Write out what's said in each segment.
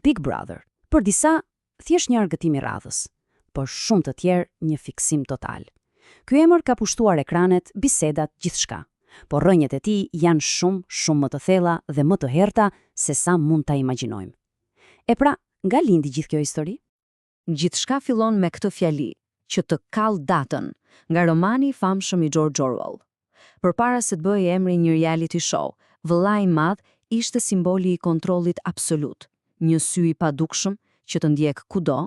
Big Brother. Për disa, thjesht një argëtim i radhës, por shumë të tjerë një fiksim total. Ky emër ka pushtuar ekranet, bisedat, gjithçka. Por rrënjët e tij janë shumë më të thella dhe më të herta se sa mund ta imagjinojmë. E pra, nga lindi gjithë kjo histori? Gjithçka fillon me këtë fjali, që të kall datën, nga romani i famshëm i George Orwell. Përpara se të bëhej emri një reality show, vëllai i madh ishte simboli i kontrollit absolut, një sy i padukshëm që të ndjek kudo,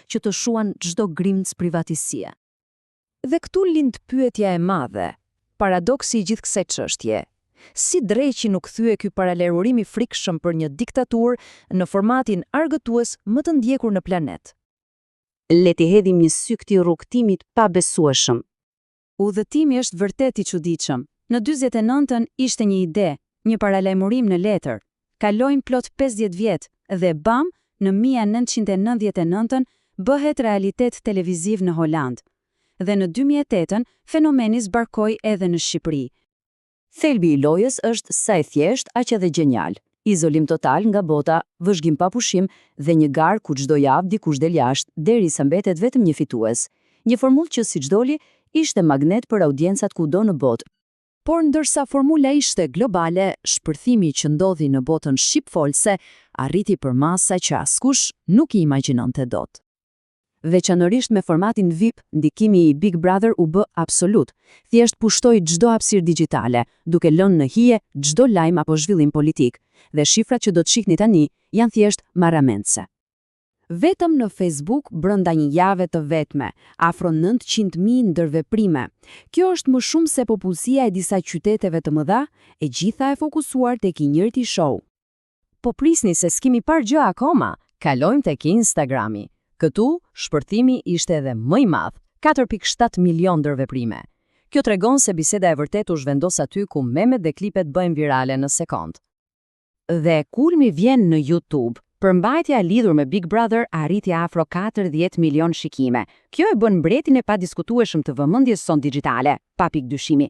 që të shuan çdo grimc privatisie. Dhe këtu lind pyetja e madhe, paradoksi i gjithë kësaj çështje. Si dreqi nuk thye ky paralelurimi frikshëm për një diktaturë në formatin argëtues më të ndjekur në planet? Le t'i hedhim një sy këtij rrugtimit pa besueshëm. Udhëtimi është vërtet i çuditshëm. Në 49-ën ishte një ide, një paralajmërim në letër. Kalojnë plot 50 vjet dhe bam, në 1999-ën bëhet realitet televiziv në Holand. Dhe në 2008-ën fenomeni zbarkoi edhe në Shqipëri. Thelbi i lojës është sa i thjesht, aq edhe genial. Izolim total nga bota, vëzhgim pa pushim dhe një garë ku çdo javë dikush del jashtë derisa mbetet vetëm një fitues. Një formullë që siç doli ishte magnet për audiencat kudo në botë. Por ndërsa formula ishte globale, shpërthimi që ndodhi në botën shqipfolse arriti për masa që askush nuk i imagjinonte dot. Veçanërisht me formatin VIP, ndikimi i Big Brother u bë absolut. Thjesht pushtoi çdo hapësirë digjitale, duke lënë në hije çdo lajm apo zhvillim politik, dhe shifrat që do të shihni tani janë thjesht marramendse. Vetëm në Facebook brenda një jave të vetme, afro 900.000 ndërveprime. Kjo është më shumë se popullsia e disa qyteteve të mëdha, e gjitha e fokusuar tek i njëjti show. Po prisni se s'kemi parë gjë akoma, kalojmë tek Instagrami. Këtu, shpërthimi ishte edhe më i madh, 4.7 milion ndërveprime. Kjo tregon se biseda e vërtet u zhvendos aty ku memet dhe klipet bëjnë virale në sekond. Dhe kulmi vjen në YouTube. Përmbajtja lidhur me Big Brother arriti afro 40 milion shikime. Kjo e bën mbretin e padiskutueshëm të vëmendjes son digjitale, pa pikëdyshimi.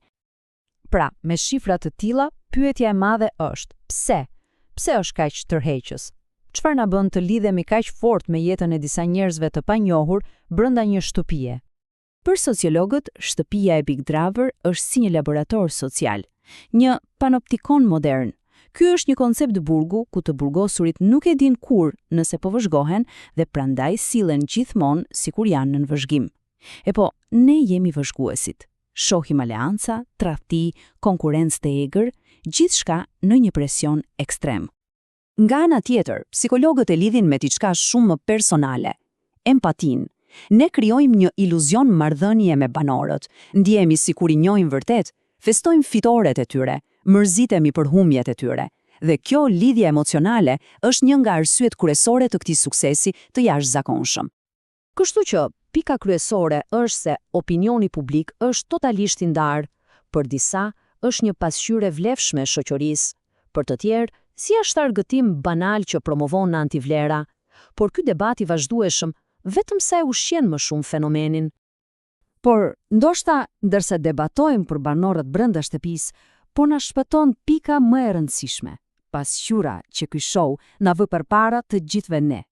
Pra, me shifra të tilla, pyetja e madhe është: pse? Pse është kaq tërheqës? Çfarë na bën të lidhemi kaq fort me jetën e disa njerëzve të panjohur brenda një shtëpie? Për sociologët, shtëpia e Big Brother është si një laborator social, një panoptikon modern. Ky është një koncept burgu ku të burgosurit nuk e din kur nëse po vëzhgohen dhe prandaj sillen gjithmonë sikur janë në vëzhgim. E po, ne jemi vëzhguesit. Shohim aleanca, tradhti, konkurrencë të egër, gjithçka në një presion ekstrem. Nga ana tjetër, psikologët e lidhin me diçka shumë më personale, empatin. Ne krijojmë një iluzion marrëdhënie me banorët, ndjehemi sikur i njohim vërtet, festojmë fitoret e tyre, mërzitemi për humbjet e tyre. Dhe kjo lidhje emocionale është një nga arsyet kryesore të këtij suksesi të jashtëzakonshëm. Kështu që pika kryesore është se opinioni publik është totalisht i ndarë. Për disa është një pasqyrë e vlefshme e shoqërisë, për të tjerë si është argëtim banal që promovon antivlera, por ky debat i vazhdueshëm vetëm sa e ushqen më shumë fenomenin. Por ndoshta ndërsa debatojmë për banorët brenda shtëpisë, po na shpëton pika më e rëndësishme, pasqyra që ky show na vë përpara të gjithëve ne.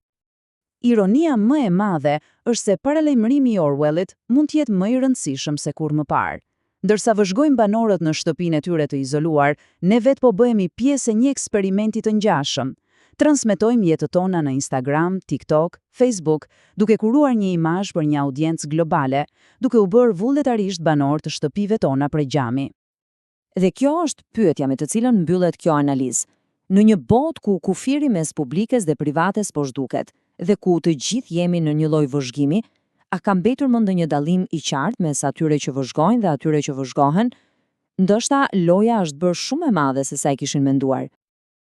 Ironia më e madhe është se paralajmërimi i Orwellit mund të jetë më i rëndësishëm se kur më parë. Ndërsa vëzhgojmë banorët në shtëpinë e tyre të izoluar, ne vetë po bëhemi pjesë e një eksperimenti të ngjashëm. Transmetojmë jetët tona në Instagram, TikTok, Facebook, duke kuruar një imazh për një audiencë globale, duke u bërë vullnetarisht banor të shtëpive tona prej xhami. Dhe kjo është pyetja me të cilën mbyllet kjo analizë. Në një botë ku kufiri mes publikes dhe privates po zhduket, dhe ku të gjithë jemi në një lloj vëzhgimi, a ka mbetur më ndonjë dallim i qartë mes atyre që vëzhgojnë dhe atyre që vëzhgohen? Ndoshta loja është bërë shumë e madhe se sa e kishin menduar.